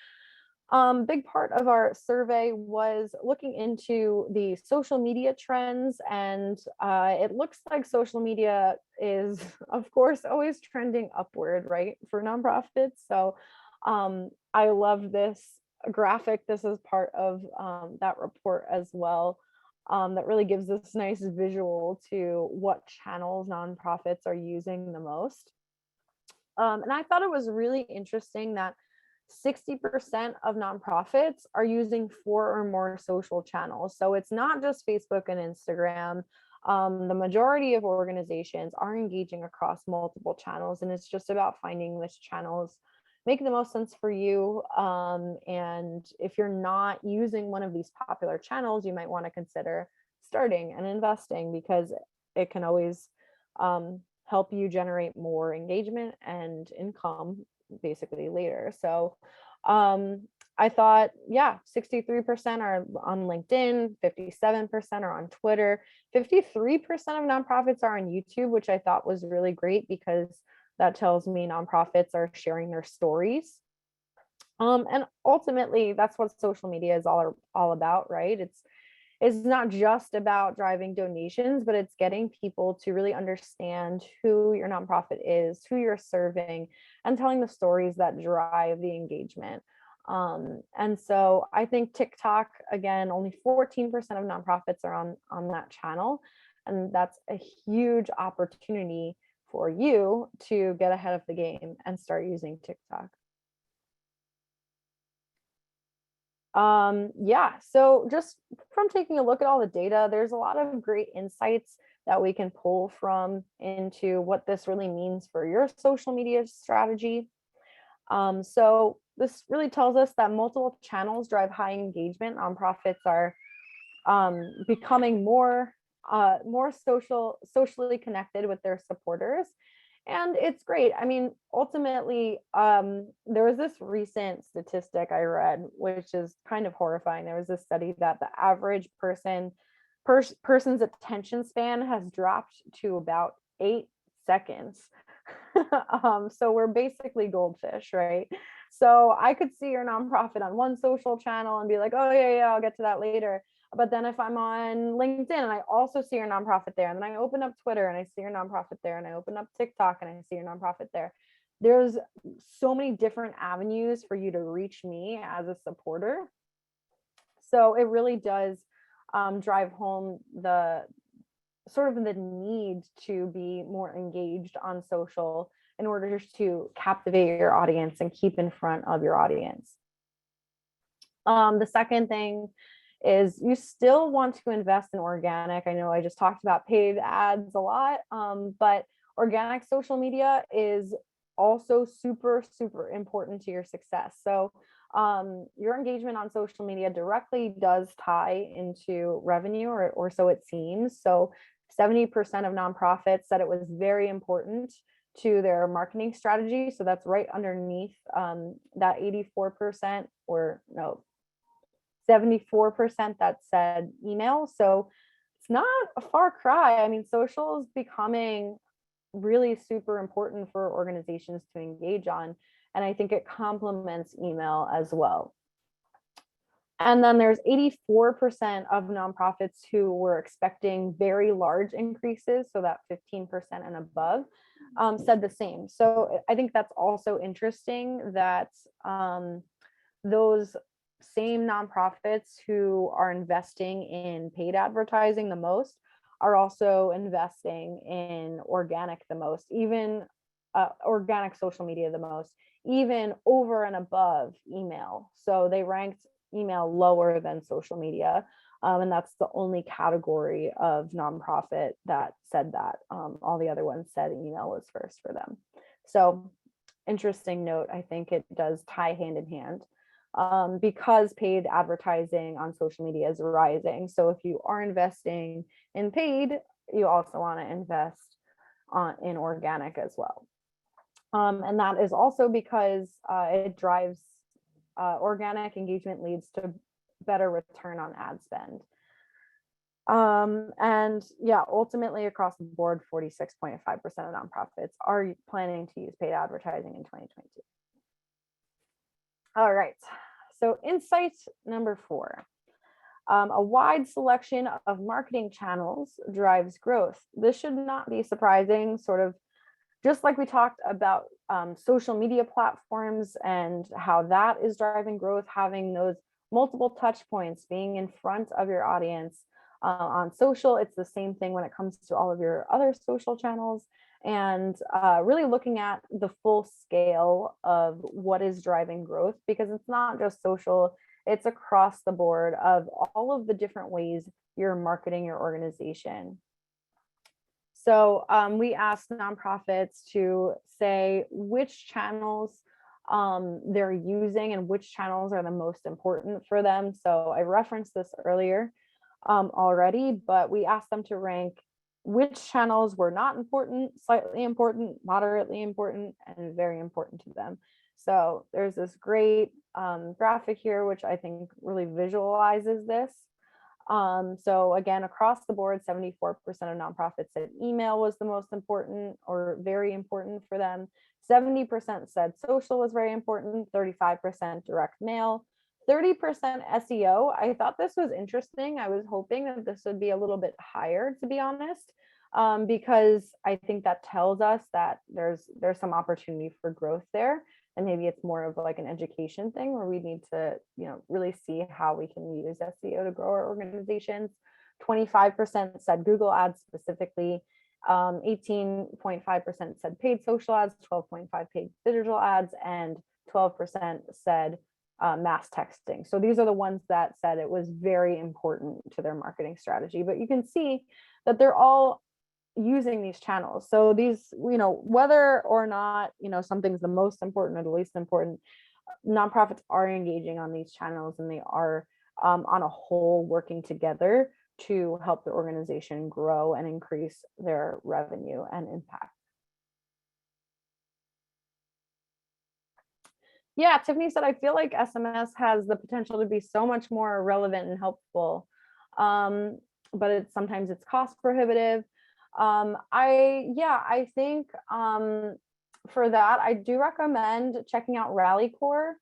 big part of our survey was looking into the social media trends, and it looks like social media is, of course, always trending upward, right, for nonprofits. So I love this graphic. This is part of that report as well. That really gives us nice visual to what channels nonprofits are using the most. And I thought it was really interesting that 60% of nonprofits are using 4 or more social channels. So it's not just Facebook and Instagram. The majority of organizations are engaging across multiple channels, and it's just about finding which channels make the most sense for you. And if you're not using one of these popular channels, you might want to consider starting and investing, because it can always help you generate more engagement and income basically later. So I thought, yeah, 63% are on LinkedIn, 57% are on Twitter, 53% of nonprofits are on YouTube, which I thought was really great, because that tells me nonprofits are sharing their stories. And ultimately, that's what social media is all about, right? It's not just about driving donations, but it's getting people to really understand who your nonprofit is, who you're serving, and telling the stories that drive the engagement. And so I think TikTok, again, only 14% of nonprofits are on that channel. And that's a huge opportunity for you to get ahead of the game and start using TikTok. Yeah, so just from taking a look at all the data, there's a lot of great insights that we can pull from into what this really means for your social media strategy. So this really tells us that multiple channels drive high engagement. Nonprofits are becoming more socially connected with their supporters, and it's great. I mean, ultimately, there was this recent statistic I read, which is kind of horrifying. There was a study that the average person's attention span has dropped to about 8 seconds. So we're basically goldfish, right? So I could see your nonprofit on one social channel and be like, oh yeah, I'll get to that later. But then if I'm on LinkedIn and I also see your nonprofit there, and then I open up Twitter and I see your nonprofit there, and I open up TikTok and I see your nonprofit there, there's so many different avenues for you to reach me as a supporter. So it really does drive home the sort of the need to be more engaged on social in order to captivate your audience and keep in front of your audience. The second thing is you still want to invest in organic. I know I just talked about paid ads a lot, but organic social media is also super, super important to your success. So your engagement on social media directly does tie into revenue, or so it seems. So 70% of nonprofits said it was very important to their marketing strategy. So that's right underneath that 84%, or no, 74% that said email. So it's not a far cry. I mean, social is becoming really super important for organizations to engage on. And I think it complements email as well. And then there's 84% of nonprofits who were expecting very large increases, so that 15% and above, said the same. So I think that's also interesting that those same nonprofits who are investing in paid advertising the most are also investing in organic the most, even organic social media the most, even over and above email. So they ranked email lower than social media. And that's the only category of nonprofit that said that. All the other ones said email was first for them. So interesting note. I think it does tie hand in hand. Because paid advertising on social media is rising. So if you are investing in paid, you also want to invest in organic as well. And that is also because it drives organic engagement leads to better return on ad spend. And yeah, ultimately across the board, 46.5% of nonprofits are planning to use paid advertising in 2022. All right, so insight number 4. A wide selection of marketing channels drives growth. This should not be surprising, sort of just like we talked about social media platforms and how that is driving growth, having those multiple touch points, being in front of your audience on social. It's the same thing when it comes to all of your other social channels, and really looking at the full scale of what is driving growth, because it's not just social, it's across the board of all of the different ways you're marketing your organization. So we asked nonprofits to say which channels they're using and which channels are the most important for them. So I referenced this earlier already, but we asked them to rank which channels were not important, slightly important, moderately important, and very important to them. So there's this great graphic here, which I think really visualizes this. So again, across the board, 74% of nonprofits said email was the most important or very important for them. 70% said social was very important, 35% direct mail, 30% SEO. I thought this was interesting. I was hoping that this would be a little bit higher, to be honest, because I think that tells us that there's some opportunity for growth there. And maybe it's more of like an education thing where we need to, really see how we can use SEO to grow our organizations. 25% said Google ads specifically. 18.5% said paid social ads, 12.5% paid digital ads, and 12% said mass texting. So these are the ones that said it was very important to their marketing strategy. But you can see that they're all using these channels. So these, whether or not, something's the most important or the least important, nonprofits are engaging on these channels, and they are on a whole working together to help the organization grow and increase their revenue and impact. Yeah, Tiffany said, I feel like SMS has the potential to be so much more relevant and helpful, but sometimes it's cost prohibitive. I think for that, I do recommend checking out RallyCore.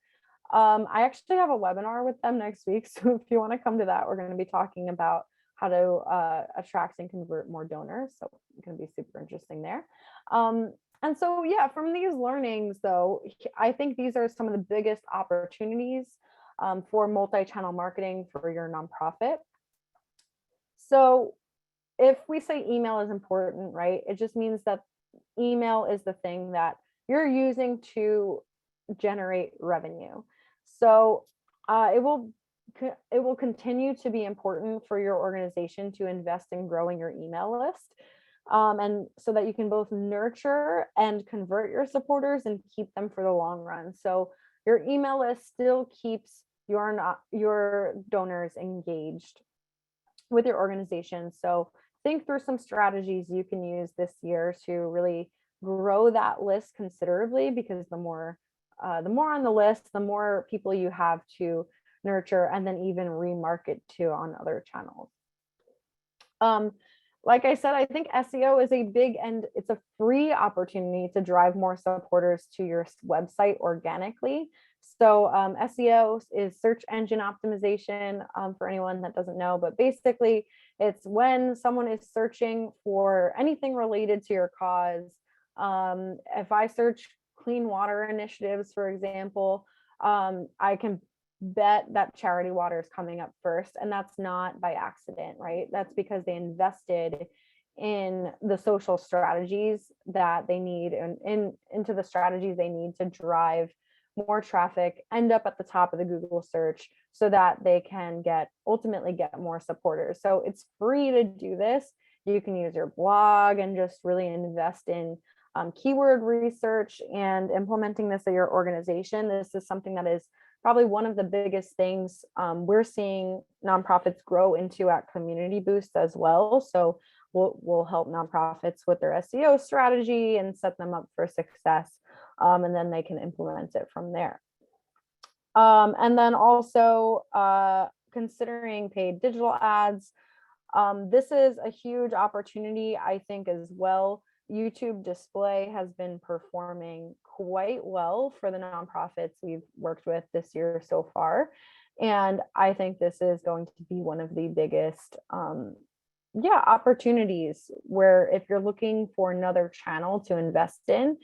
I actually have a webinar with them next week. So if you want to come to that, we're going to be talking about how to attract and convert more donors. So it's going to be super interesting there. And so, yeah, from these learnings, though, I think these are some of the biggest opportunities for multi-channel marketing for your nonprofit. So if we say email is important, right, it just means that email is the thing that you're using to generate revenue. So it will continue to be important for your organization to invest in growing your email list, and so that you can both nurture and convert your supporters and keep them for the long run. So your email list still keeps your donors engaged with your organization. So think through some strategies you can use this year to really grow that list considerably, because the more on the list, the more people you have to nurture and then even remarket to on other channels. Like I said, I think SEO is a big, and it's a free opportunity to drive more supporters to your website organically. So SEO is search engine optimization, for anyone that doesn't know, but basically it's when someone is searching for anything related to your cause. If I search clean water initiatives, for example, I can bet that charity water is coming up first, and that's not by accident, right? That's because they invested in the social strategies that they need, and into the strategies they need to drive more traffic, end up at the top of the Google search, so that they can ultimately get more supporters. So it's free to do this. You can use your blog and just really invest in keyword research and implementing this at your organization. This is something that is probably one of the biggest things we're seeing nonprofits grow into at Community Boost as well. So will help nonprofits with their SEO strategy and set them up for success. And then they can implement it from there. And then also considering paid digital ads. This is a huge opportunity, I think, as well. YouTube display has been performing quite well for the nonprofits we've worked with this year so far. And I think this is going to be one of the biggest opportunities, where if you're looking for another channel to invest in,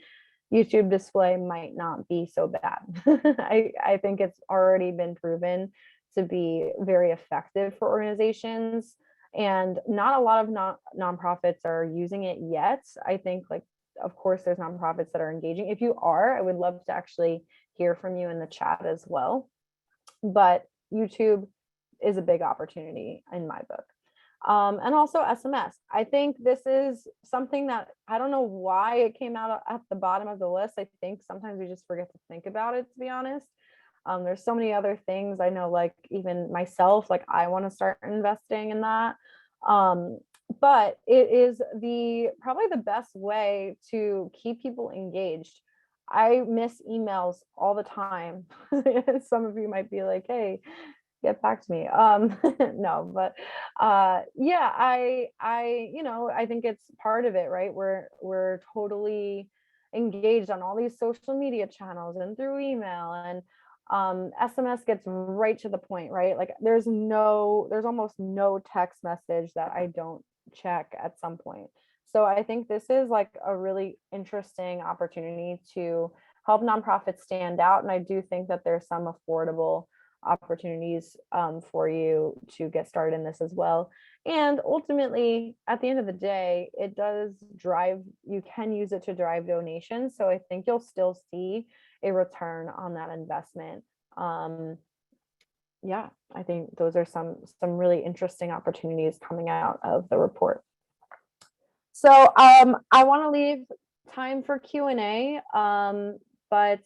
YouTube display might not be so bad. I think it's already been proven to be very effective for organizations, and not a lot of nonprofits are using it yet. I think, like, of course, there's nonprofits that are engaging. If you are, I would love to actually hear from you in the chat as well. But YouTube is a big opportunity in my book. And also SMS. I think this is something that I don't know why it came out at the bottom of the list. I think sometimes we just forget to think about it, to be honest. There's so many other things I know, like even myself, like I want to start investing in that. But it is probably the best way to keep people engaged. I miss emails all the time. Some of you might be like, hey, get back to me. No, but yeah, I think it's part of it, right? We're totally engaged on all these social media channels and through email, and SMS gets right to the point, right? Like there's almost no text message that I don't check at some point. So I think this is like a really interesting opportunity to help nonprofits stand out. And I do think that there's some affordable opportunities for you to get started in this as well. And ultimately, at the end of the day, it does drive, you can use it to drive donations. So I think you'll still see a return on that investment. Yeah, I think those are some really interesting opportunities coming out of the report. So I want to leave time for Q&A, but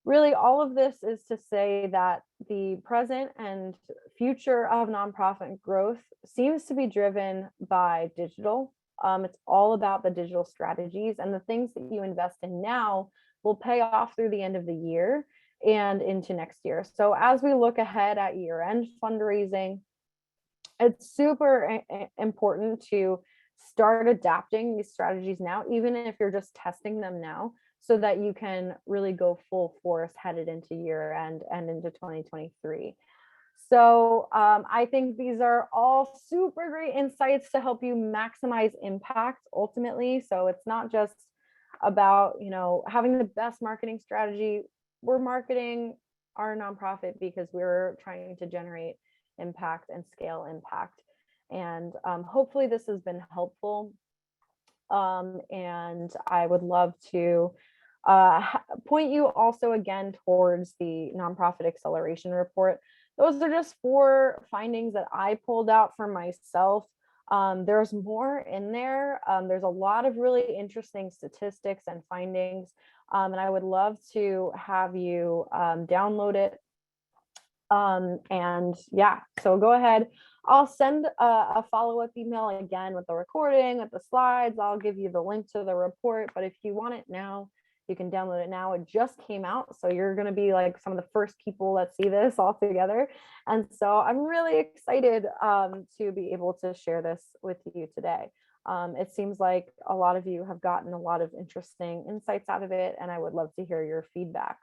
really all of this is to say that the present and future of nonprofit growth seems to be driven by digital. It's all about the digital strategies, and the things that you invest in now will pay off through the end of the year and into next year. So as we look ahead at year-end fundraising, it's super important to start adapting these strategies now, even if you're just testing them now, so that you can really go full force headed into year end and into 2023. So I think these are all super great insights to help you maximize impact ultimately. So it's not just about, having the best marketing strategy. We're marketing our nonprofit because we're trying to generate impact and scale impact. And hopefully this has been helpful. And I would love to point you also again towards the Nonprofit Acceleration Report. Those are just 4 findings that I pulled out for myself. There's more in there. There's a lot of really interesting statistics and findings. And I would love to have you download it. And yeah, so go ahead. I'll send a follow-up email again with the recording, with the slides. I'll give you the link to the report, but if you want it now, you can download it now. It just came out, so you're going to be like some of the first people that see this all together. And so I'm really excited to be able to share this with you today. It seems like a lot of you have gotten a lot of interesting insights out of it, and I would love to hear your feedback.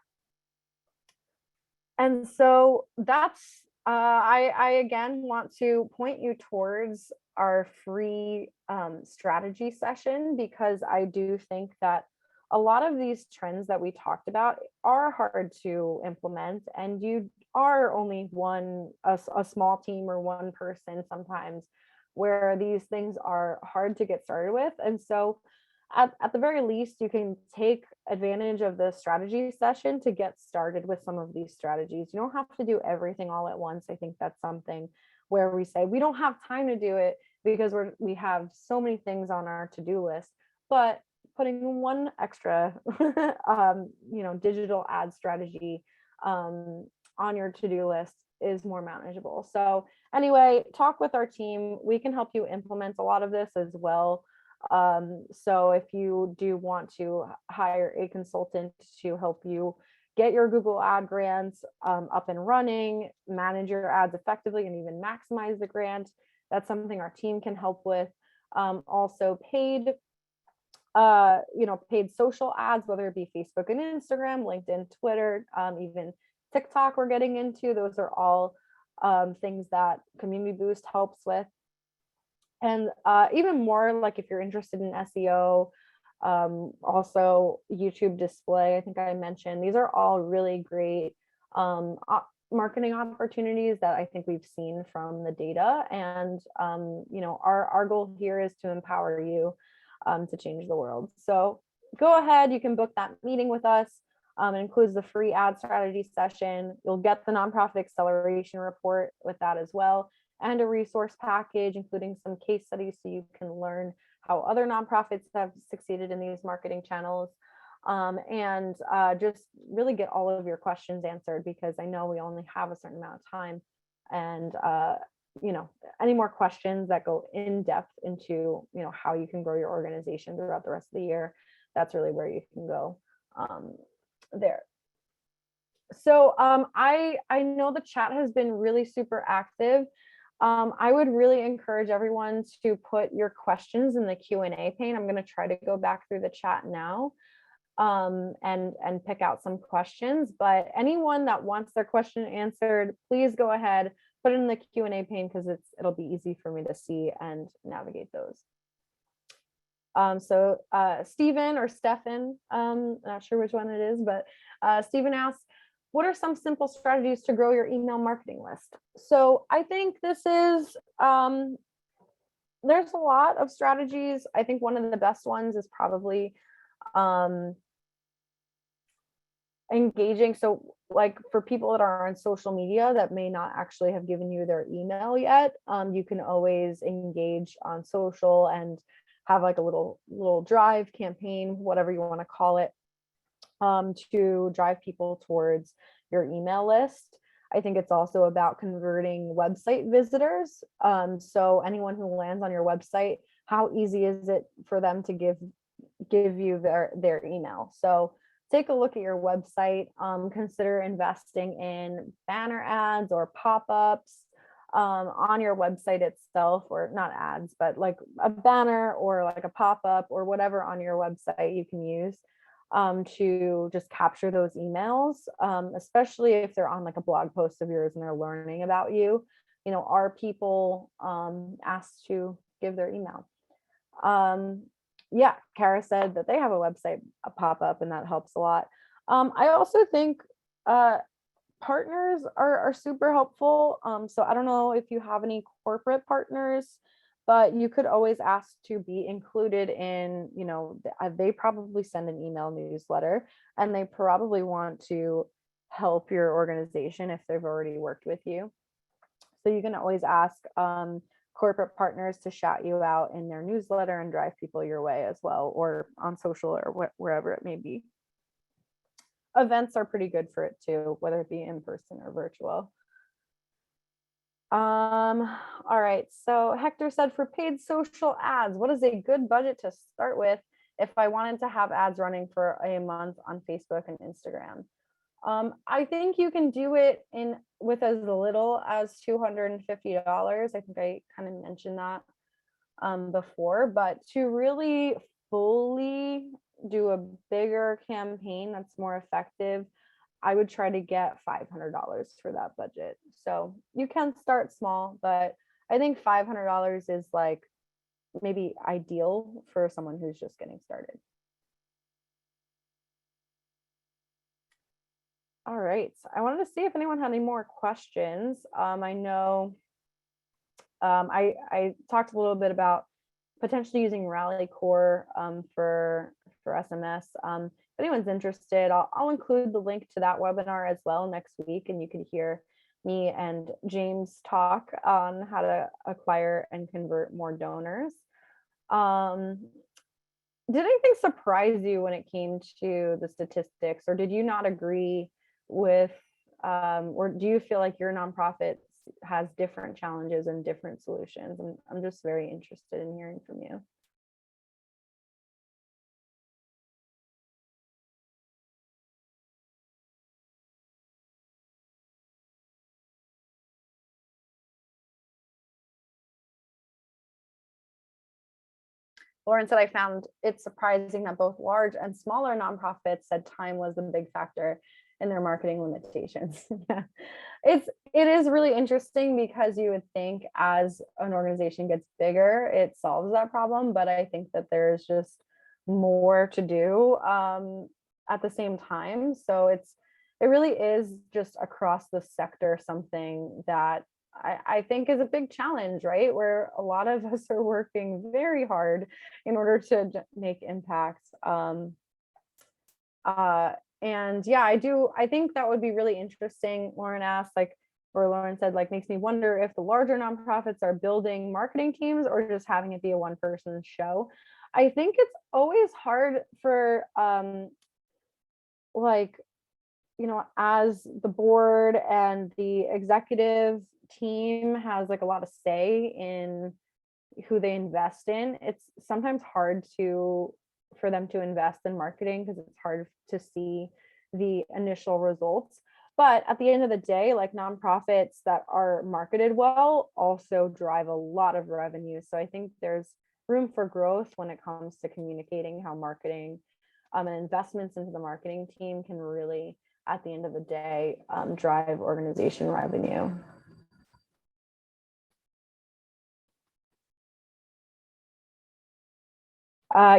And so that's, I again want to point you towards our free strategy session, because I do think that a lot of these trends that we talked about are hard to implement, and you are only a small team or one person sometimes, where these things are hard to get started with. And so at the very least, you can take advantage of the strategy session to get started with some of these strategies. You don't have to do everything all at once. I think that's something where we say we don't have time to do it because we have so many things on our to-do list, but putting one extra digital ad strategy on your to-do list is more manageable. So anyway, talk with our team. We can help you implement a lot of this as well. So if you do want to hire a consultant to help you get your Google ad grants up and running, manage your ads effectively, and even maximize the grant, that's something our team can help with. Also paid, paid social ads, whether it be Facebook and Instagram, LinkedIn, Twitter, even TikTok we're getting into. Those are all things that Community Boost helps with. And even more, like if you're interested in SEO, also YouTube display, I think I mentioned, these are all really great marketing opportunities that I think we've seen from the data. And our goal here is to empower you to change the world. So go ahead, you can book that meeting with us. It includes the free ad strategy session. You'll get the nonprofit acceleration report with that as well, and a resource package, including some case studies so you can learn how other nonprofits have succeeded in these marketing channels. And just really get all of your questions answered, because I know we only have a certain amount of time. And any more questions that go in depth into how you can grow your organization throughout the rest of the year, that's really where you can go there. So I know the chat has been really super active. I would really encourage everyone to put your questions in the Q&A pane. I'm going to try to go back through the chat now and pick out some questions, but anyone that wants their question answered, please go ahead, put it in the Q&A pane, because it'll be easy for me to see and navigate those. So Stephen or Stefan, not sure which one it is, but Stephen asks, what are some simple strategies to grow your email marketing list? So I think this is, there's a lot of strategies. I think one of the best ones is probably engaging. So like for people that are on social media that may not actually have given you their email yet, you can always engage on social and have like a little drive campaign, whatever you want to call it, to drive people towards your email list. I think it's also about converting website visitors. So anyone who lands on your website, how easy is it for them to give you their email? So take a look at your website. Consider investing in banner ads or pop-ups on your website itself, or not ads, but like a banner or like a pop-up or whatever on your website you can use to just capture those emails, especially if they're on like a blog post of yours and they're learning about you. Are people asked to give their email? Yeah, Kara said that they have a website, a pop-up, and that helps a lot. I also think partners are super helpful. So I don't know if you have any corporate partners, but you could always ask to be included in, they probably send an email newsletter, and they probably want to help your organization if they've already worked with you. So you can always ask corporate partners to shout you out in their newsletter and drive people your way as well, or on social or wherever it may be. Events are pretty good for it too, whether it be in person or virtual. All right, so Hector said, for paid social ads, what is a good budget to start with if I wanted to have ads running for a month on Facebook and Instagram? I think you can do it with as little as $250. I think I kind of mentioned that before, but to really fully do a bigger campaign that's more effective, I would try to get $500 for that budget. So you can start small, but I think $500 is like maybe ideal for someone who's just getting started. All right, so I wanted to see if anyone had any more questions. I know I talked a little bit about potentially using Rally Core for SMS. If anyone's interested, I'll include the link to that webinar as well next week, and you can hear me and James talk on how to acquire and convert more donors. Did anything surprise you when it came to the statistics, or did you not agree with or do you feel like your nonprofit has different challenges and different solutions? I'm just very interested in hearing from you. Lauren said, I found it surprising that both large and smaller nonprofits said time was the big factor in their marketing limitations. Yeah. It is really interesting because you would think as an organization gets bigger, it solves that problem. But I think that there's just more to do at the same time. So it really is just across the sector something that I think is a big challenge, right? Where a lot of us are working very hard in order to make impacts. And yeah, I think that would be really interesting. Lauren asked, like, or Lauren said, like, makes me wonder if the larger nonprofits are building marketing teams or just having it be a one person show. I think it's always hard for like, as the board and the executive team has like a lot of say in who they invest in, it's sometimes hard for them to invest in marketing because it's hard to see the initial results. But at the end of the day, like, nonprofits that are marketed well also drive a lot of revenue. So I think there's room for growth when it comes to communicating how marketing and investments into the marketing team can really, at the end of the day, drive organization revenue.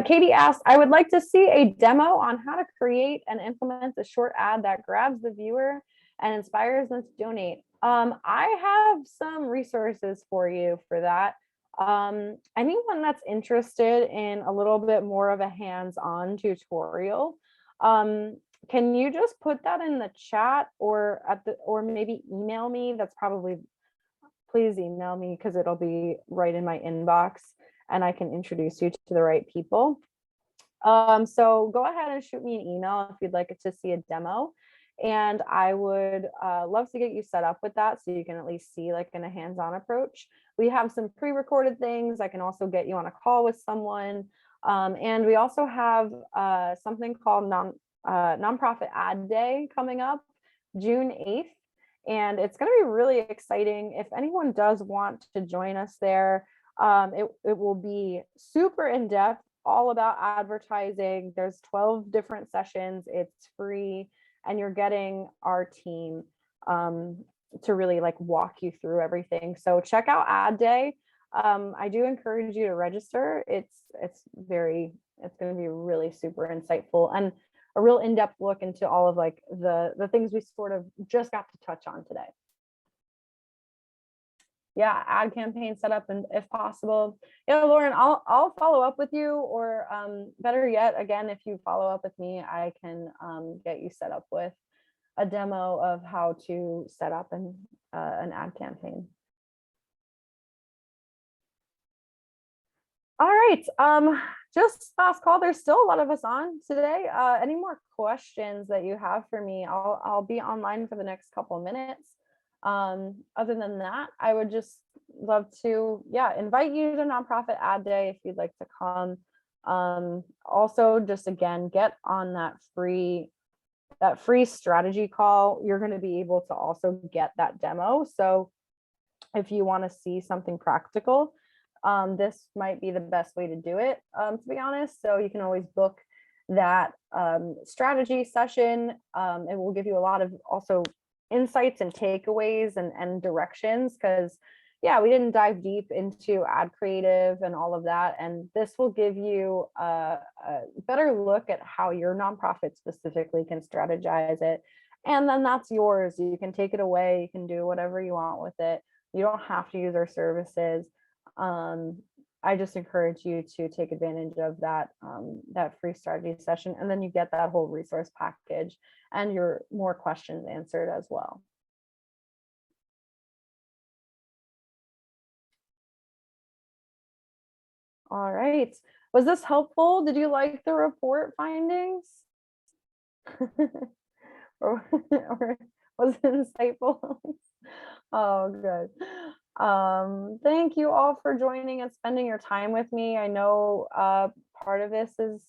Katie asked, I would like to see a demo on how to create and implement a short ad that grabs the viewer and inspires them to donate. I have some resources for you for that. Anyone that's interested in a little bit more of a hands-on tutorial, can you just put that in the chat or maybe email me? Please email me because it'll be right in my inbox and I can introduce you to the right people. So go ahead and shoot me an email if you'd like to see a demo. And I would love to get you set up with that so you can at least see like in a hands-on approach. We have some pre-recorded things. I can also get you on a call with someone. And we also have something called Nonprofit Ad Day coming up June 8th. And it's going to be really exciting. If anyone does want to join us there, it will be super in-depth, all about advertising. There's 12 different sessions. It's free, and you're getting our team to really like walk you through everything. So check out Ad Day. I do encourage you to register. It's going to be really super insightful and a real in-depth look into all of like the things we sort of just got to touch on today. Yeah, ad campaign setup, and if possible, yeah, Lauren, I'll follow up with you, or better yet, again, if you follow up with me, I can get you set up with a demo of how to set up an ad campaign. All right, just last call. There's still a lot of us on today. Any more questions that you have for me? I'll be online for the next couple of minutes. Other than that, I would just love to, invite you to Nonprofit Ad Day if you'd like to come. Also, just again, get on that free strategy call. You're going to be able to also get that demo. So if you want to see something practical, this might be the best way to do it, to be honest. So you can always book that strategy session. It will give you a lot of also insights and takeaways and directions, because we didn't dive deep into ad creative and all of that, and this will give you a better look at how your nonprofit specifically can strategize it, and then that's yours. You can take it away, you can do whatever you want with it. You don't have to use our services. I just encourage you to take advantage of that free strategy session, and then you get that whole resource package and your more questions answered as well. All right. Was this helpful? Did you like the report findings? or was was insightful. Oh, good. Thank you all for joining and spending your time with me. I know part of this is,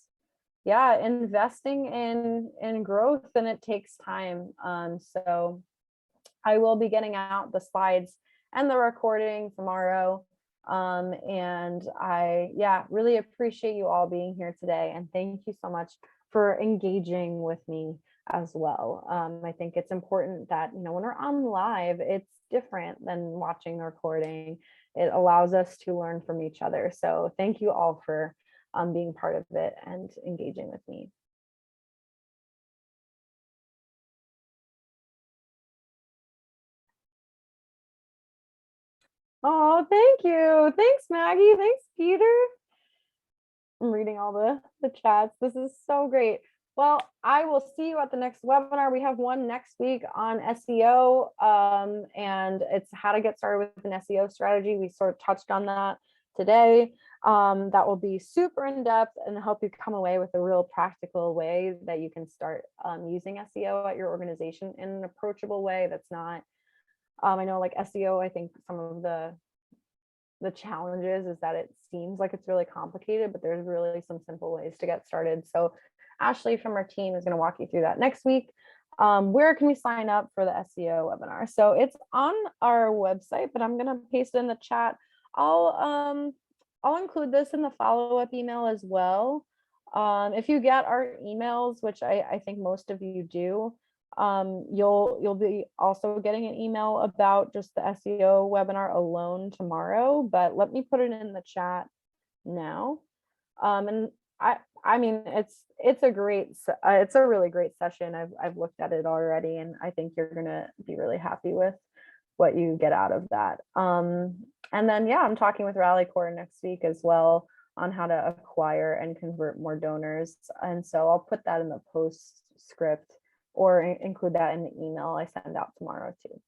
yeah, investing in growth, and it takes time. So I will be getting out the slides and the recording tomorrow. And I, yeah, really appreciate you all being here today. And thank you so much for engaging with me as well. I think it's important that, when we're on live, it's different than watching the recording. It allows us to learn from each other. So thank you all for being part of it and engaging with me. Oh, thank you. Thanks, Maggie. Thanks, Peter. I'm reading all the chats. This is so great. Well, I will see you at the next webinar. We have one next week on SEO, and it's how to get started with an SEO strategy. We sort of touched on that today. That will be super in-depth and help you come away with a real practical way that you can start using SEO at your organization in an approachable way that's not, I know like SEO, I think some of the challenges is that it seems like it's really complicated, but there's really some simple ways to get started. So Ashley from our team is going to walk you through that next week. Where can we sign up for the SEO webinar? So it's on our website, but I'm going to paste it in the chat. I'll include this in the follow-up email as well. If you get our emails, which I think most of you do, you'll be also getting an email about just the SEO webinar alone tomorrow, but let me put it in the chat now. And I mean, it's a really great session. I've looked at it already, and I think you're gonna be really happy with what you get out of that. And then, yeah, I'm talking with RallyCore next week as well on how to acquire and convert more donors. And so I'll put that in the postscript or include that in the email I send out tomorrow too.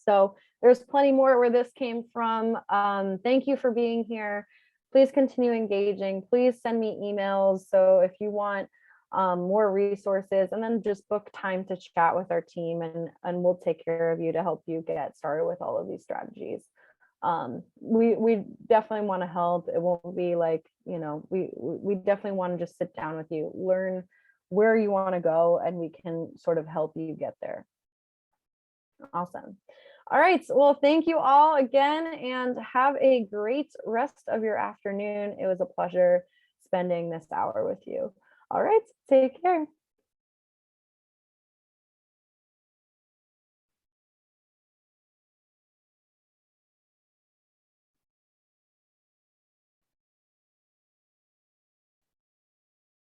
So there's plenty more where this came from. Thank you for being here. Please continue engaging. Please send me emails. So if you want more resources, and then just book time to chat with our team, and we'll take care of you to help you get started with all of these strategies. We definitely want to help. It won't be like, we definitely want to just sit down with you, learn where you want to go, and we can sort of help you get there. Awesome. All right. Well, thank you all again, and have a great rest of your afternoon. It was a pleasure spending this hour with you. All right. Take care.